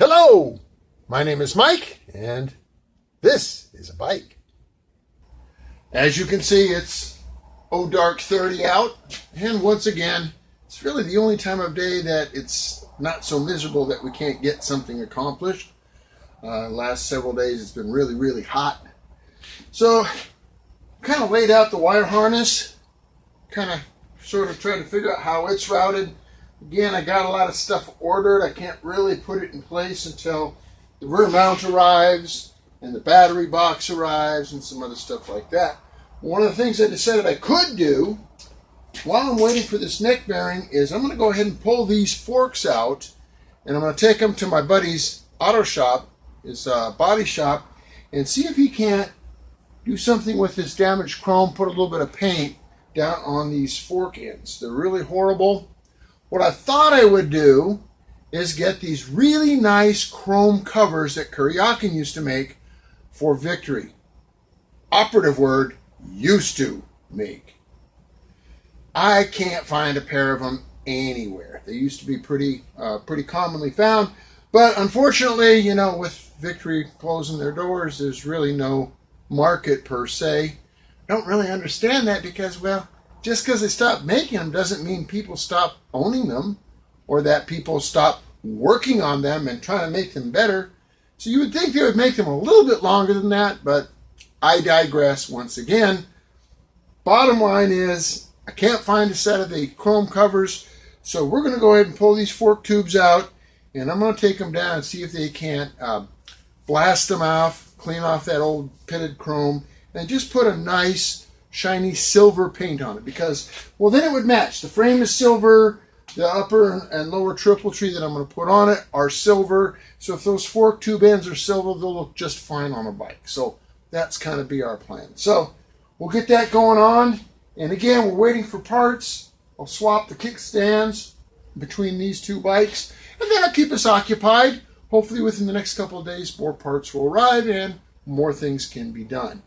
Hello, my name is Mike, and this is a bike. As you can see, it's dark 30 out, and once again, it's really the only time of day that it's not so miserable that we can't get something accomplished. Last several days it's been really hot. So, kind of laid out the wire harness, kind of sort of trying to figure out how it's routed. Again, I got a lot of stuff ordered. I can't really put it in place until the rear mount arrives and the battery box arrives and some other stuff like that. One of the things I decided I could do while I'm waiting for this neck bearing is I'm going to go ahead and pull these forks out, and I'm going to take them to my buddy's auto shop, his body shop, and see if he can't do something with this damaged chrome, put a little bit of paint down on these fork ends. They're really horrible. What I thought I would do is get these really nice chrome covers that Kuryakin used to make for Victory. Operative word, used to make. I can't find a pair of them anywhere. They used to be pretty commonly found, but unfortunately, you know, with Victory closing their doors, there's really no market per se. Don't really understand that because, well, just because they stopped making them doesn't mean people stop owning them or that people stop working on them and trying to make them better. So you would think they would make them a little bit longer than that, but I digress once again. Bottom line is, I can't find a set of the chrome covers, so we're going to go ahead and pull these fork tubes out, and I'm going to take them down and see if they can't blast them off, clean off that old pitted chrome, and just put a nice shiny silver paint on it, because, well, then it would match. The frame is silver, the upper and lower triple tree that I'm going to put on it are silver, so if those fork tube ends are silver, they'll look just fine on a bike. So that's kind of be our plan. So we'll get that going on, and again, we're waiting for parts. I'll swap the kickstands between these two bikes, and that'll keep us occupied. Hopefully within the next couple of days, more parts will arrive and more things can be done.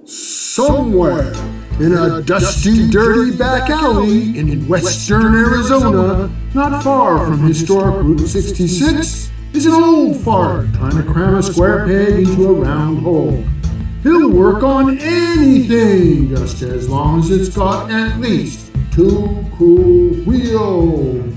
Somewhere in a dusty, dirty back alley in western Arizona, not far from historic Route 66, is an old fart trying to cram a square peg into a round hole. He'll work on anything, just as long as it's got at least two cool wheels.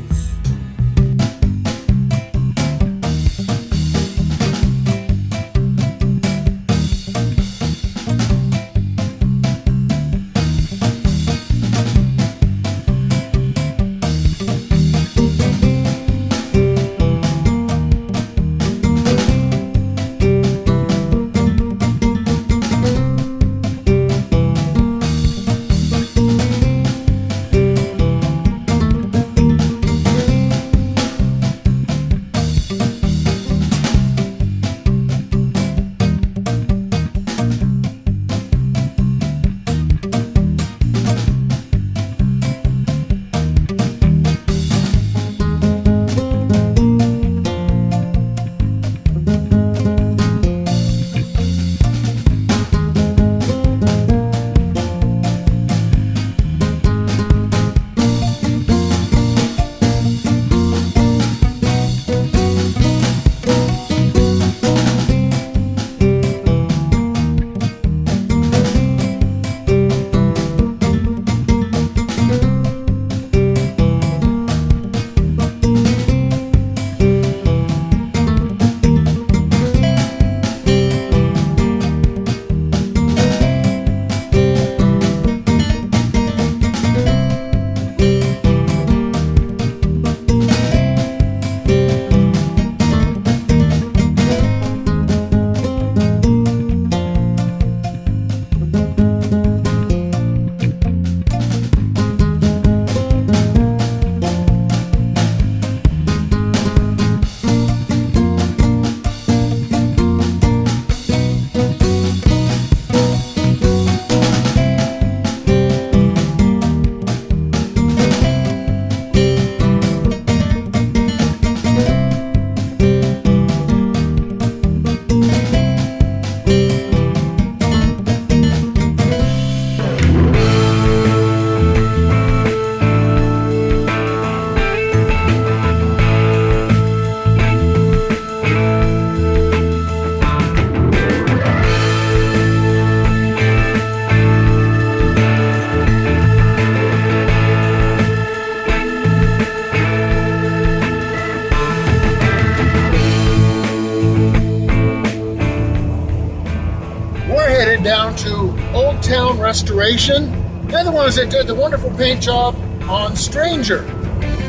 Restoration. They're the ones that did the wonderful paint job on Stranger.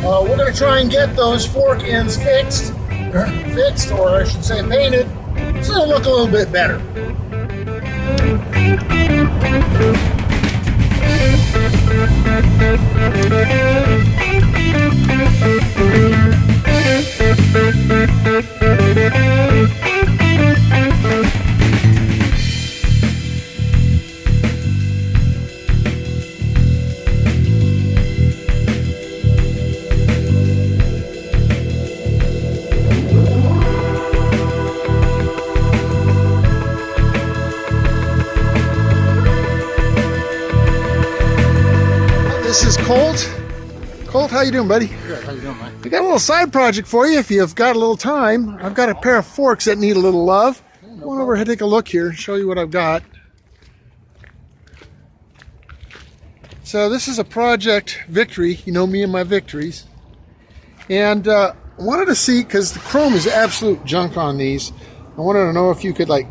We're going to try and get those fork ends fixed, or I should say painted, so they'll look a little bit better. This is Colt. Colt, how you doing, buddy? Good. How you doing, Mike? I got a little side project for you if you've got a little time. I've got a pair of forks that need a little love. Come on over here, take a look here, show you what I've got. So this is a Project Victory. You know me and my victories. And I wanted to see, because the chrome is absolute junk on these, I wanted to know if you could like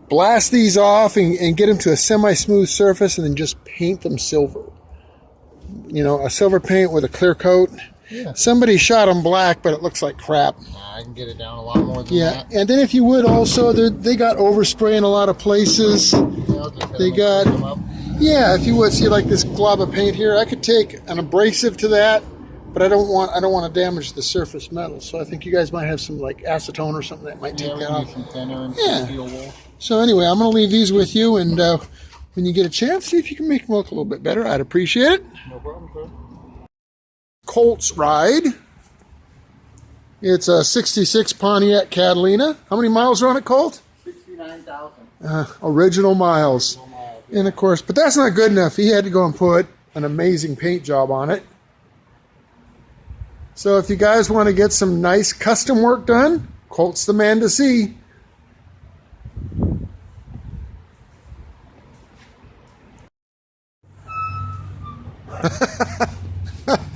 blast these off and get them to a semi-smooth surface and then just paint them silver. You know, a silver paint with a clear coat. Yeah. Somebody shot them black, but it looks like crap. I can get it down a lot more than that. And then if you would also, they got overspray in a lot of places. They got, if you would see like this glob of paint here, I could take an abrasive to that, but I don't want to damage the surface metal. So I think you guys might have some like acetone or something that might take that off. Some thinner and some steel wool. So anyway, I'm going to leave these with you, and when you get a chance, see if you can make them look a little bit better. I'd appreciate it. No problem, sir. Colt's ride. It's a 66 Pontiac Catalina. How many miles are on it, Colt? 69,000. Original miles. And of course, but that's not good enough. He had to go and put an amazing paint job on it. So if you guys want to get some nice custom work done, Colt's the man to see.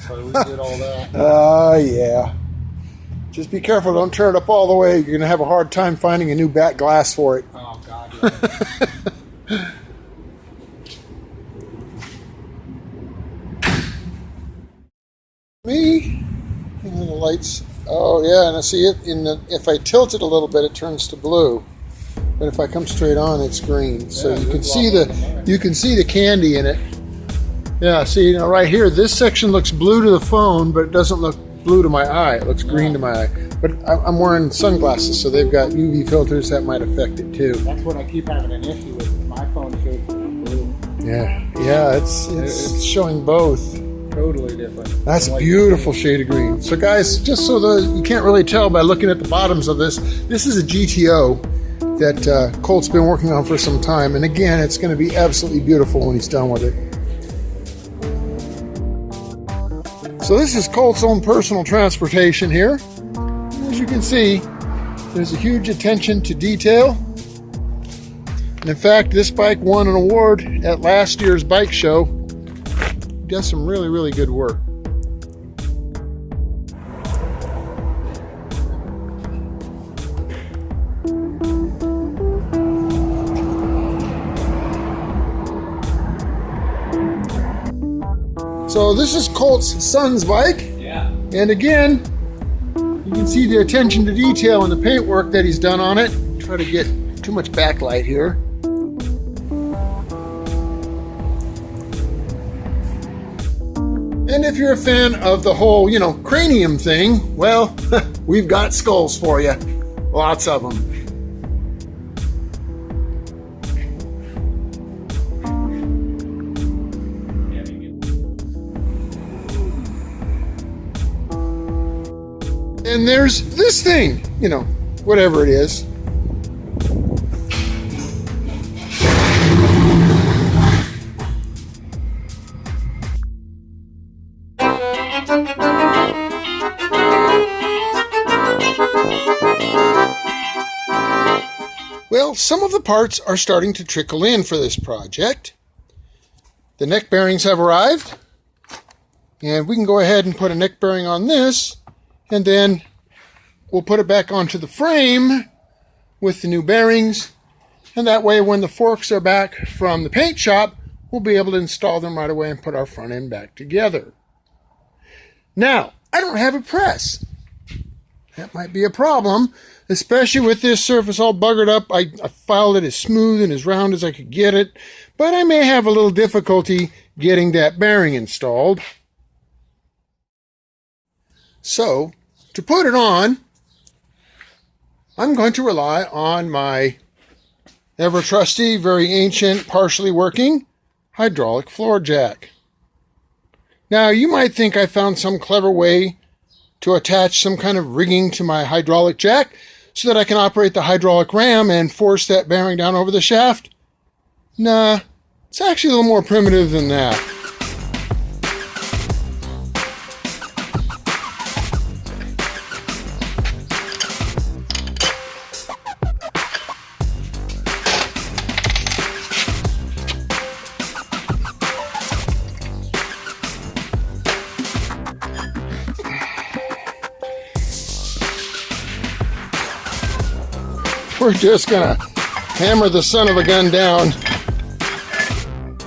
So we did all that. Yeah. Just be careful, don't turn it up all the way. You're going to have a hard time finding a new back glass for it. Oh, God, yeah. Me? And the lights. Oh, yeah, and I see it. If I tilt it a little bit, it turns to blue. But if I come straight on, it's green. So you can see the candy in it. Yeah, see, you know, right here, this section looks blue to the phone, but it doesn't look blue to my eye. It looks green to my eye. But I'm wearing sunglasses, so they've got UV filters that might affect it too. That's what I keep having an issue with. My phone shows blue. Yeah, it's showing both. Totally different. That's a beautiful shade of green. So guys, just so you can't really tell by looking at the bottoms of this is a GTO that Colt's been working on for some time. And again, it's going to be absolutely beautiful when he's done with it. So this is Colt's own personal transportation here. As you can see, there's a huge attention to detail. And in fact, this bike won an award at last year's bike show. Does some really, really good work. So this is Colt's son's bike. Yeah. And again, you can see the attention to detail and the paint work that he's done on it. Try to get too much backlight here. And if you're a fan of the whole, cranium thing, well, we've got skulls for you. Lots of them. And there's this thing, whatever it is. Well, some of the parts are starting to trickle in for this project. The neck bearings have arrived, and we can go ahead and put a neck bearing on this, and then we'll put it back onto the frame with the new bearings, and that way when the forks are back from the paint shop, we'll be able to install them right away and put our front end back together. Now, I don't have a press. That might be a problem, especially with this surface all buggered up. I filed it as smooth and as round as I could get it, but I may have a little difficulty getting that bearing installed. So, to put it on, I'm going to rely on my ever trusty, very ancient, partially working hydraulic floor jack. Now, you might think I found some clever way to attach some kind of rigging to my hydraulic jack so that I can operate the hydraulic ram and force that bearing down over the shaft. Nah, it's actually a little more primitive than that. We're just gonna hammer the son of a gun down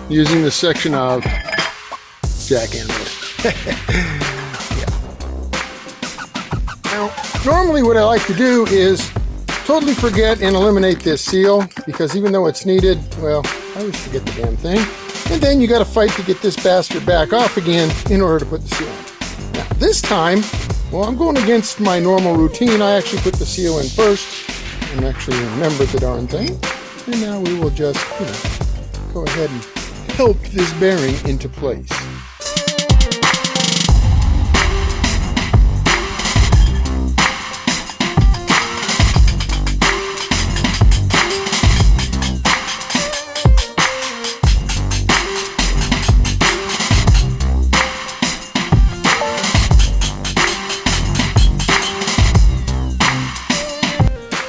using the section of jackhammer. Yeah. Now, normally what I like to do is totally forget and eliminate this seal, because even though it's needed, well, I always forget the damn thing. And then you gotta fight to get this bastard back off again in order to put the seal on. Now, this time, well, I'm going against my normal routine. I actually put the seal in first and actually remembered the darn thing. And now we will just, go ahead and help this bearing into place.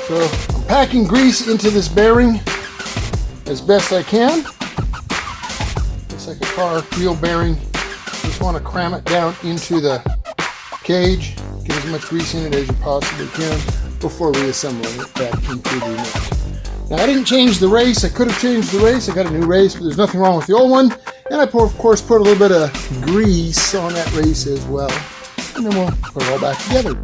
So I'm packing grease into this bearing as best I can. It's like a car wheel bearing. Just want to cram it down into the cage. Get as much grease in it as you possibly can before reassembling it back into the nut. Now, I didn't change the race. I could have changed the race. I got a new race, but there's nothing wrong with the old one. And I, of course, put a little bit of grease on that race as well. And then we'll put it all back together.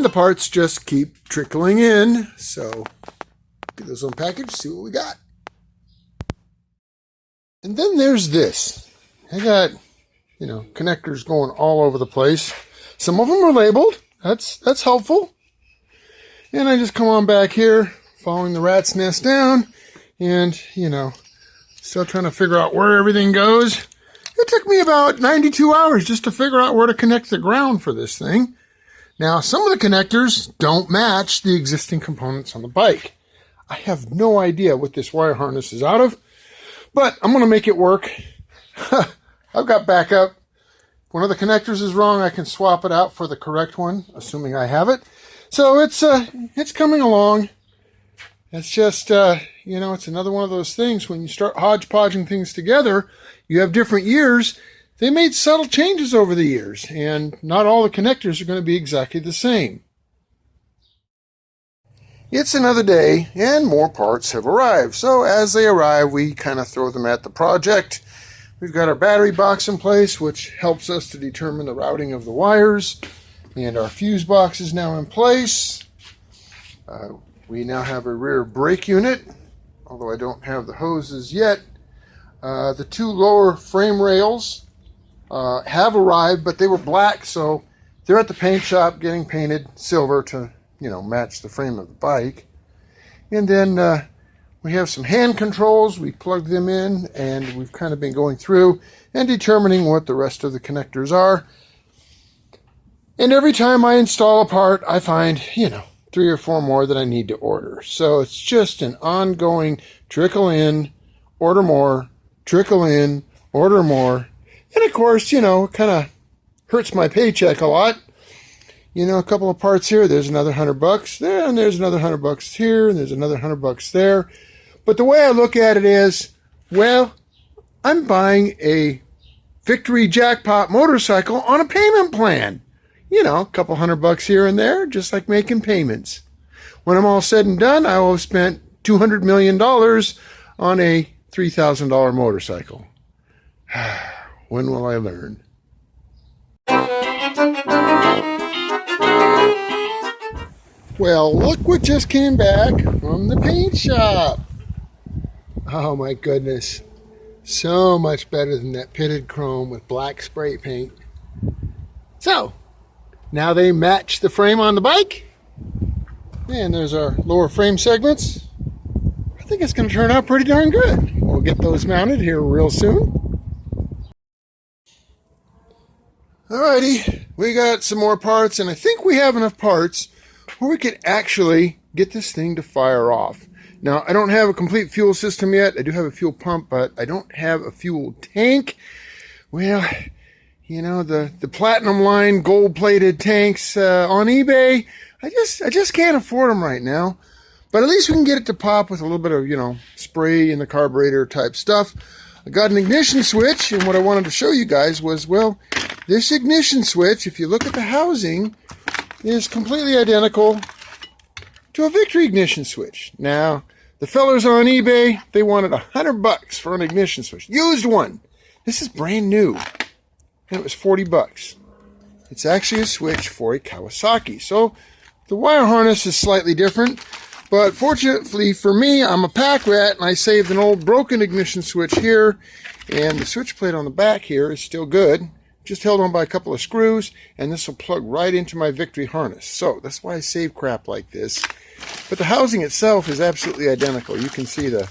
The parts just keep trickling in, so get those unpackaged, see what we got. And then there's this. I got, connectors going all over the place. Some of them are labeled. That's helpful. And I just come on back here, following the rat's nest down, and, still trying to figure out where everything goes. It took me about 92 hours just to figure out where to connect the ground for this thing. Now, some of the connectors don't match the existing components on the bike. I have no idea what this wire harness is out of, but I'm going to make it work. I've got backup. If one of the connectors is wrong, I can swap it out for the correct one, assuming I have it. So it's coming along. It's just, it's another one of those things. When you start hodgepodging things together, you have different years. They made subtle changes over the years, and not all the connectors are going to be exactly the same. It's another day, and more parts have arrived. So as they arrive, we kind of throw them at the project. We've got our battery box in place, which helps us to determine the routing of the wires, and our fuse box is now in place. We now have a rear brake unit, although I don't have the hoses yet. The two lower frame rails have arrived, but they were black, so they're at the paint shop getting painted silver to, match the frame of the bike. And then we have some hand controls. We plugged them in, and we've kind of been going through and determining what the rest of the connectors are. And every time I install a part, I find, 3 or 4 more that I need to order. So it's just an ongoing trickle in, order more, trickle in, order more. And of course, it kind of hurts my paycheck a lot. A couple of parts here, there's another $100 there, and there's another $100 here, and there's another $100 there. But the way I look at it is, well, I'm buying a Victory Jackpot motorcycle on a payment plan. You know, a couple $100 here and there, just like making payments. When I'm all said and done, I will have spent $200 million on a $3,000 motorcycle. When will I learn? Well, look what just came back from the paint shop. Oh my goodness. So much better than that pitted chrome with black spray paint. So, now they match the frame on the bike. And there's our lower frame segments. I think it's going to turn out pretty darn good. We'll get those mounted here real soon. Alrighty, we got some more parts, and I think we have enough parts where we could actually get this thing to fire off. Now, I don't have a complete fuel system yet. I do have a fuel pump, but I don't have a fuel tank. Well, you know, the platinum line gold-plated tanks on eBay, I just can't afford them right now. But at least we can get it to pop with a little bit of, you know, spray in the carburetor type stuff. I got an ignition switch, and what I wanted to show you guys was, well, this ignition switch, if you look at the housing, is completely identical to a Victory ignition switch. Now, the fellers on eBay, they wanted $100 for an ignition switch. Used one. This is brand new. And it was $40. It's actually a switch for a Kawasaki. So, the wire harness is slightly different. But fortunately for me, I'm a pack rat, and I saved an old broken ignition switch here. And the switch plate on the back here is still good. Just held on by a couple of screws, and this will plug right into my Victory harness. So that's why I save crap like this. But the housing itself is absolutely identical. You can see the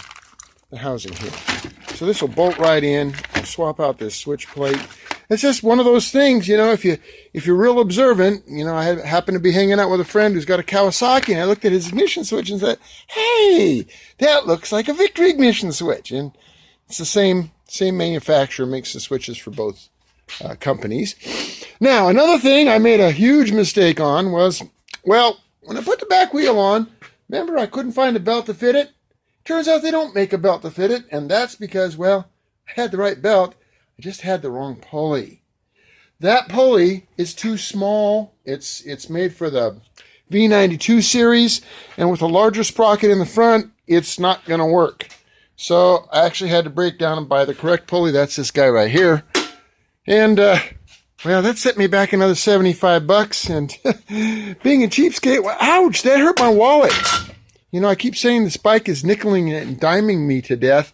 housing here. So this will bolt right in. I'll swap out this switch plate. It's just one of those things, you know, if you're real observant. You know, I happened to be hanging out with a friend who's got a Kawasaki, and I looked at his ignition switch and said, hey, that looks like a Victory ignition switch. And it's the same manufacturer makes the switches for both companies. Now, another thing I made a huge mistake on was, well, when I put the back wheel on, remember I couldn't find a belt to fit it? Turns out they don't make a belt to fit it, and that's because, well, I had the right belt, I just had the wrong pulley. That pulley is too small. It's made for the V92 series, and with a larger sprocket in the front, it's not going to work. So I actually had to break down and buy the correct pulley. That's this guy right here. And, well, that set me back another $75. And being a cheapskate, well, ouch, that hurt my wallet. You know, I keep saying this bike is nickeling and diming me to death.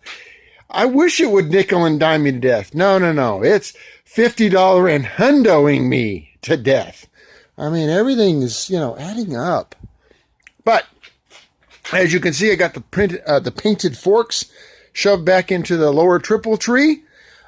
I wish it would nickel and dime me to death. No. It's $50 and hundoing me to death. I mean, everything is, you know, adding up. But as you can see, I got the painted forks shoved back into the lower triple tree.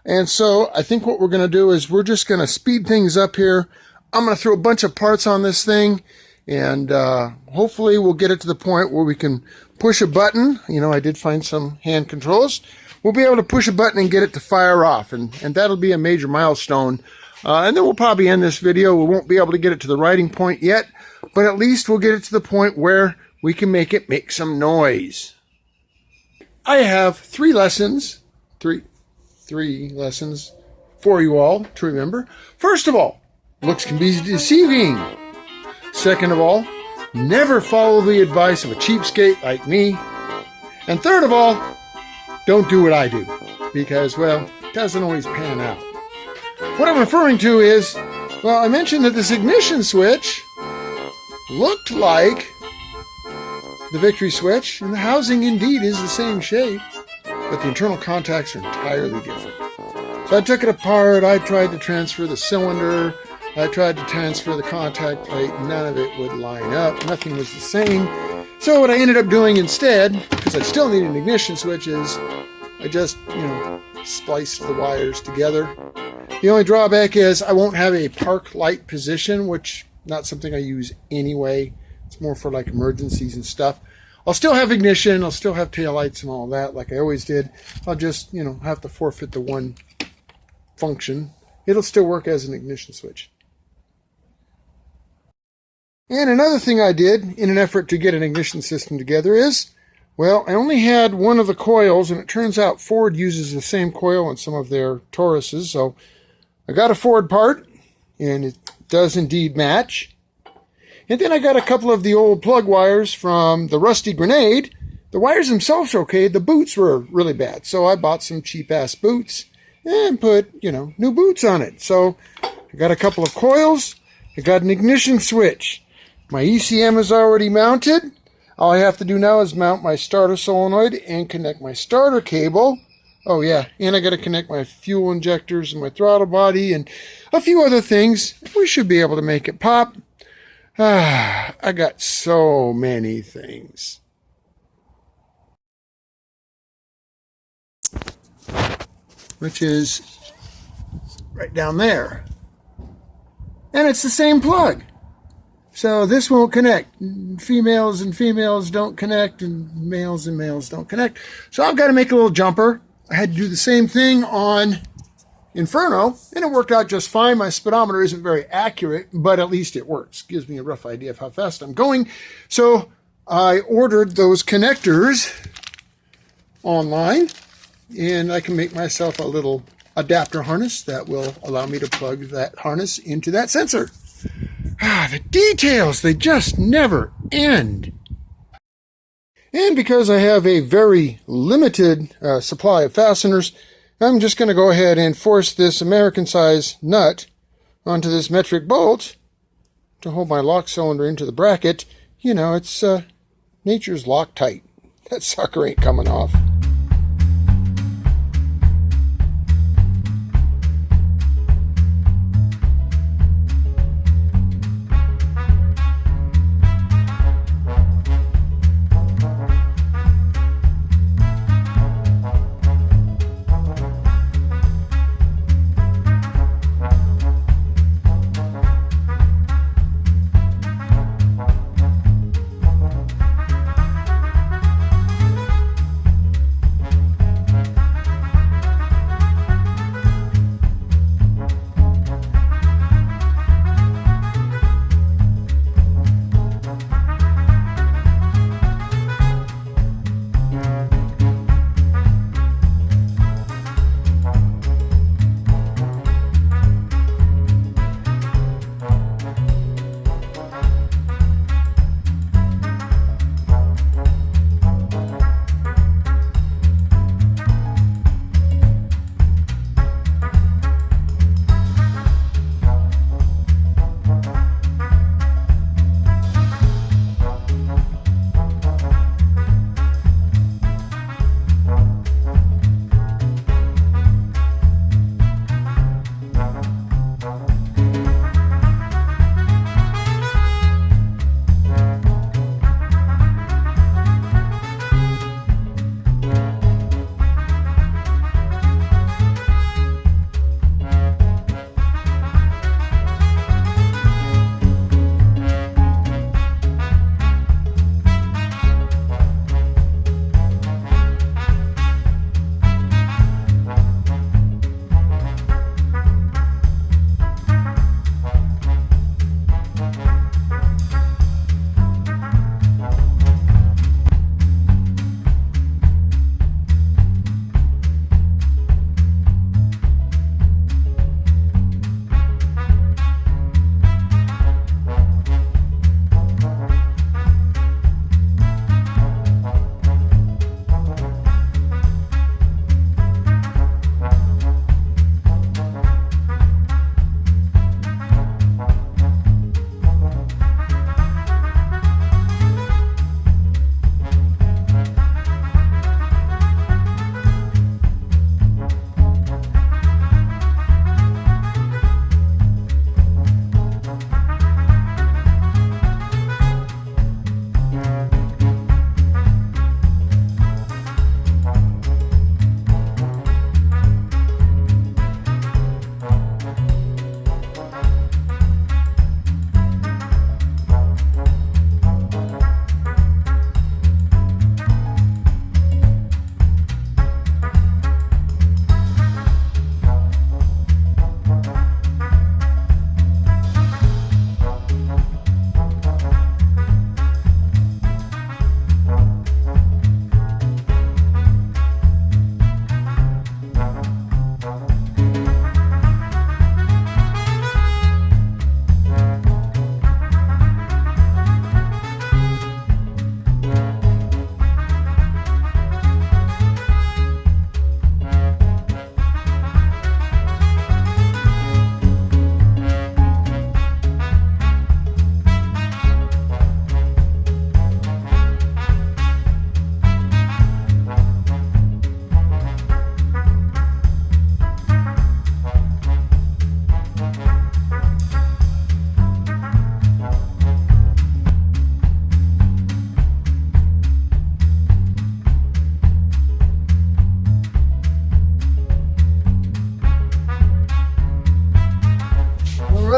And so I think what we're going to do is we're just going to speed things up here. I'm going to throw a bunch of parts on this thing, and hopefully we'll get it to the point where we can push a button. You know, I did find some hand controls. We'll be able to push a button and get it to fire off, and that'll be a major milestone. And then we'll probably end this video. We won't be able to get it to the riding point yet, but at least we'll get it to the point where we can make it make some noise. I have three lessons for you all to remember. First of all, looks can be deceiving. Second of all, never follow the advice of a cheapskate like me. And third of all, don't do what I do, because, well, it doesn't always pan out. What I'm referring to is, well, I mentioned that this ignition switch looked like the Victory switch, and the housing indeed is the same shape, but the internal contacts are entirely different. So I took it apart, I tried to transfer the cylinder, I tried to transfer the contact plate, none of it would line up, nothing was the same. So what I ended up doing instead, because I still need an ignition switch, is I just, you know, spliced the wires together. The only drawback is I won't have a park light position, which not something I use anyway. It's more for like emergencies and stuff. I'll still have ignition, I'll still have taillights and all that like I always did. I'll just, you know, have to forfeit the one function. It'll still work as an ignition switch. And another thing I did in an effort to get an ignition system together is Well, I only had one of the coils, and it turns out Ford uses the same coil in some of their Tauruses, so I got a Ford part, and it does indeed match. And then I got a couple of the old plug wires from the Rusty Grenade. The wires themselves are okay, the boots were really bad, so I bought some cheap-ass boots and put, new boots on it. So I got a couple of coils, I got an ignition switch. My ECM is already mounted. All I have to do now is mount my starter solenoid and connect my starter cable. Oh yeah, and I got to connect my fuel injectors and my throttle body and a few other things. We should be able to make it pop. I got so many things. Which is right down there. And it's the same plug. So this won't connect. Females and females don't connect, and males don't connect. So I've got to make a little jumper. I had to do the same thing on Inferno, and it worked out just fine. My speedometer isn't very accurate, but at least it works. Gives me a rough idea of how fast I'm going. So I ordered those connectors online, and I can make myself a little adapter harness that will allow me to plug that harness into that sensor. The details, they just never end. And because I have a very limited supply of fasteners, I'm just going to go ahead and force this American size nut onto this metric bolt to hold my lock cylinder into the bracket. It's nature's Loctite. That sucker ain't coming off.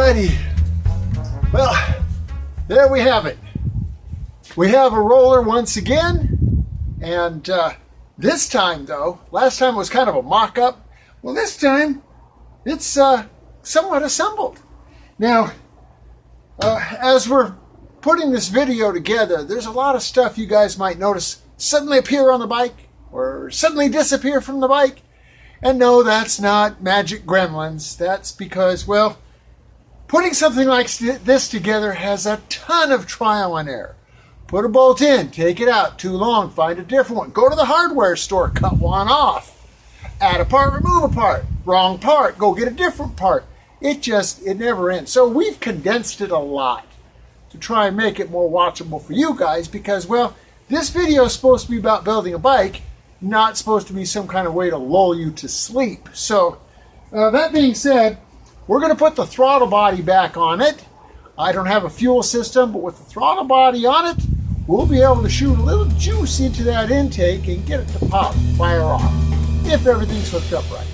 Alrighty. Well, there we have it. We have a roller once again, and this time though, last time was kind of a mock-up. Well, this time it's somewhat assembled. Now, as we're putting this video together, there's a lot of stuff you guys might notice suddenly appear on the bike or suddenly disappear from the bike. And no, that's not magic gremlins. That's because, well, putting something like this together has a ton of trial and error. Put a bolt in, take it out, too long, find a different one. Go to the hardware store, cut one off. Add a part, remove a part. Wrong part, go get a different part. It never ends. So we've condensed it a lot to try and make it more watchable for you guys because, well, this video is supposed to be about building a bike, not supposed to be some kind of way to lull you to sleep. So that being said, we're going to put the throttle body back on it. I don't have a fuel system, but with the throttle body on it, we'll be able to shoot a little juice into that intake and get it to pop, fire off, if everything's hooked up right.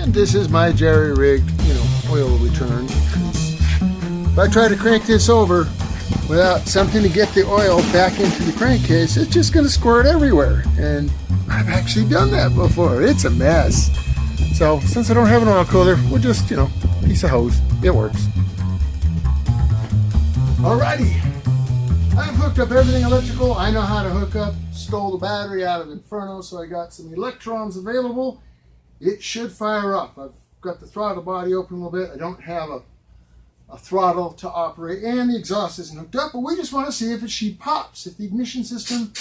This is my jerry-rigged, oil return. If I try to crank this over without something to get the oil back into the crankcase, it's just going to squirt everywhere. And I've actually done that before. It's a mess. So since I don't have an oil cooler, we'll just, piece of hose. It works. Alrighty. I've hooked up everything electrical. I know how to hook up. Stole the battery out of Inferno, so I got some electrons available. It should fire up. I've got the throttle body open a little bit. I don't have a throttle to operate, and the exhaust isn't hooked up, but we just want to see if a sheet pops, if the ignition system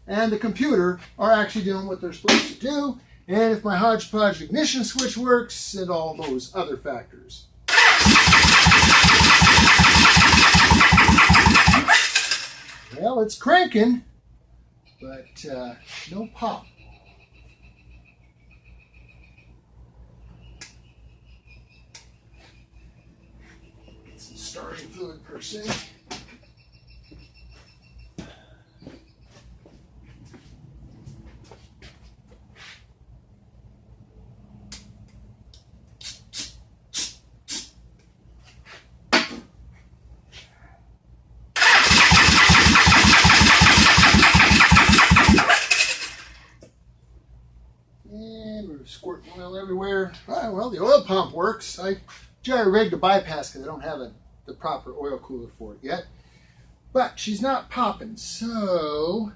and the computer are actually doing what they're supposed to do, and if my hodgepodge ignition switch works, and all those other factors. Well, it's cranking, but no pop. Starting fluid per se. And we're squirting oil everywhere. Well, the oil pump works. I jerry-rigged a bypass because I don't have the proper oil cooler for it yet, but she's not popping, so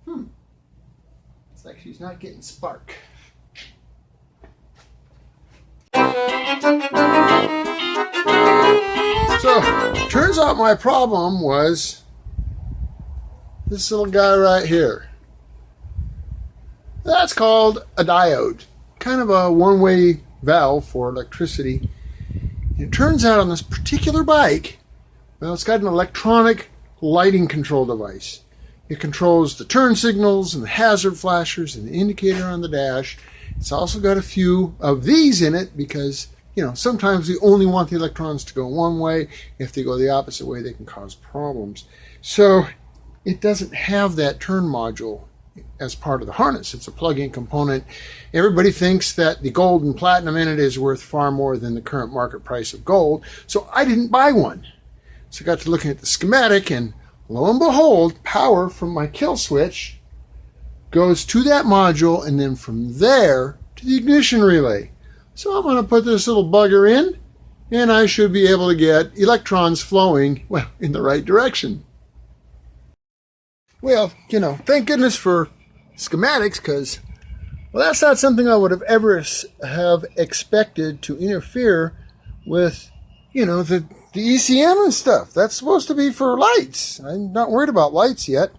it's like she's not getting spark. So turns out my problem was this little guy right here. That's called a diode, kind of a one-way valve for electricity. It turns out on this particular bike, well, it's got an electronic lighting control device. It controls the turn signals and the hazard flashers and the indicator on the dash. It's also got a few of these in it because, sometimes we only want the electrons to go one way. If they go the opposite way, they can cause problems. So it doesn't have that turn module as part of the harness. It's a plug-in component. Everybody thinks that the gold and platinum in it is worth far more than the current market price of gold, so I didn't buy one. So I got to looking at the schematic, and lo and behold, power from my kill switch goes to that module, and then from there to the ignition relay. So I'm going to put this little bugger in, and I should be able to get electrons flowing, well, in the right direction. Well, thank goodness for schematics, because, well, that's not something I would have ever have expected to interfere with, the the ECM and stuff. That's supposed to be for lights. I'm not worried about lights yet.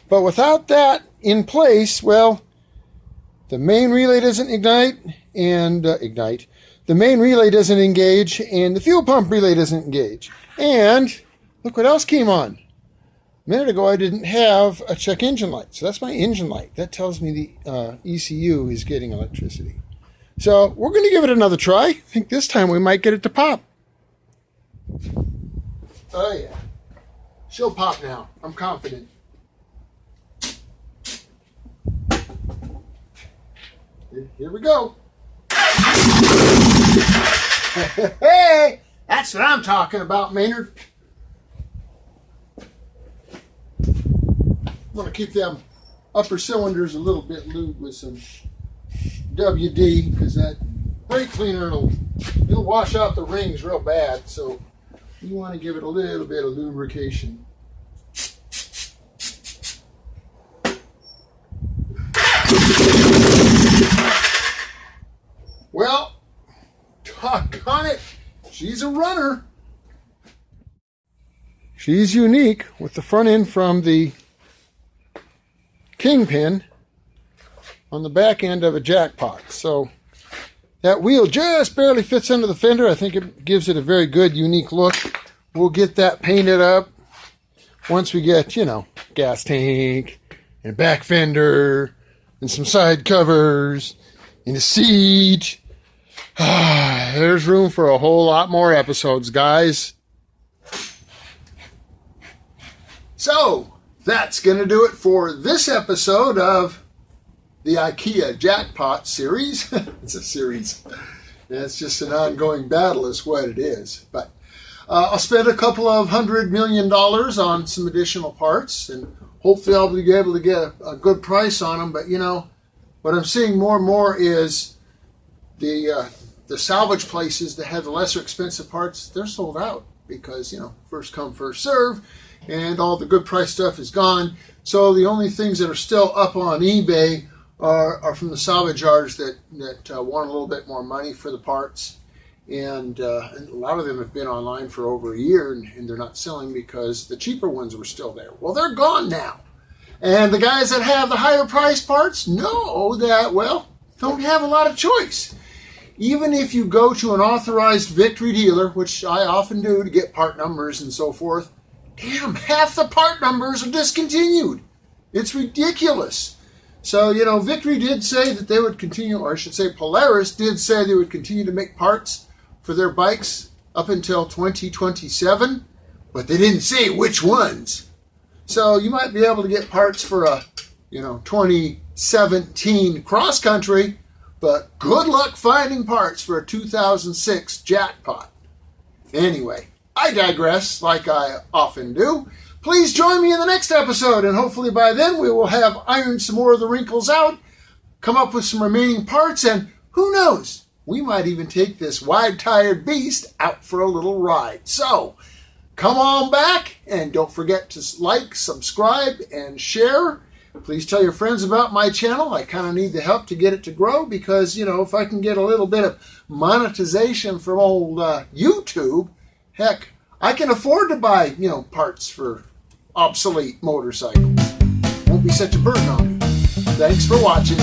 But without that in place, well, the main relay doesn't ignite and the main relay doesn't engage, and the fuel pump relay doesn't engage. And look what else came on. A minute ago, I didn't have a check engine light. So that's my engine light. That tells me the ECU is getting electricity. So we're going to give it another try. I think this time we might get it to pop. Oh, yeah. She'll pop now. I'm confident. Here we go. Hey, that's what I'm talking about, Maynard. I'm going to keep them upper cylinders a little bit lubed with some WD, because that brake cleaner it'll wash out the rings real bad. So you want to give it a little bit of lubrication. Well, doggone it, she's a runner. She's unique with the front end from the kingpin on the back end of a Jackpot. So that wheel just barely fits under the fender. I think it gives it a very good, unique look. We'll get that painted up once we get, gas tank and back fender and some side covers and a seat. There's room for a whole lot more episodes, guys. So that's going to do it for this episode of the Ikea Jackpot series. It's a series. It's just an ongoing battle is what it is. But I'll spend a couple of $100 million on some additional parts, and hopefully I'll be able to get a good price on them. But what I'm seeing more and more is the salvage places that have the lesser expensive parts, they're sold out because, first come, first serve, and all the good price stuff is gone. So the only things that are still up on eBay are from the salvage yards that want a little bit more money for the parts. And a lot of them have been online for over a year, and they're not selling because the cheaper ones were still there. Well, they're gone now. And the guys that have the higher price parts know that, don't have a lot of choice. Even if you go to an authorized Victory dealer, which I often do to get part numbers and so forth, damn, half the part numbers are discontinued. It's ridiculous. So, Victory did say that they would continue, or I should say Polaris did say they would continue to make parts for their bikes up until 2027, but they didn't say which ones. So you might be able to get parts for a, 2017 cross country, but good luck finding parts for a 2006 Jackpot. Anyway, I digress like I often do. Please join me in the next episode, and hopefully by then we will have ironed some more of the wrinkles out, come up with some remaining parts, and who knows, we might even take this wide-tired beast out for a little ride. So, come on back, and don't forget to like, subscribe, and share. Please tell your friends about my channel. I kind of need the help to get it to grow because, if I can get a little bit of monetization from old YouTube, heck, I can afford to buy, parts for obsolete motorcycles. Won't be such a burden on me. Thanks for watching.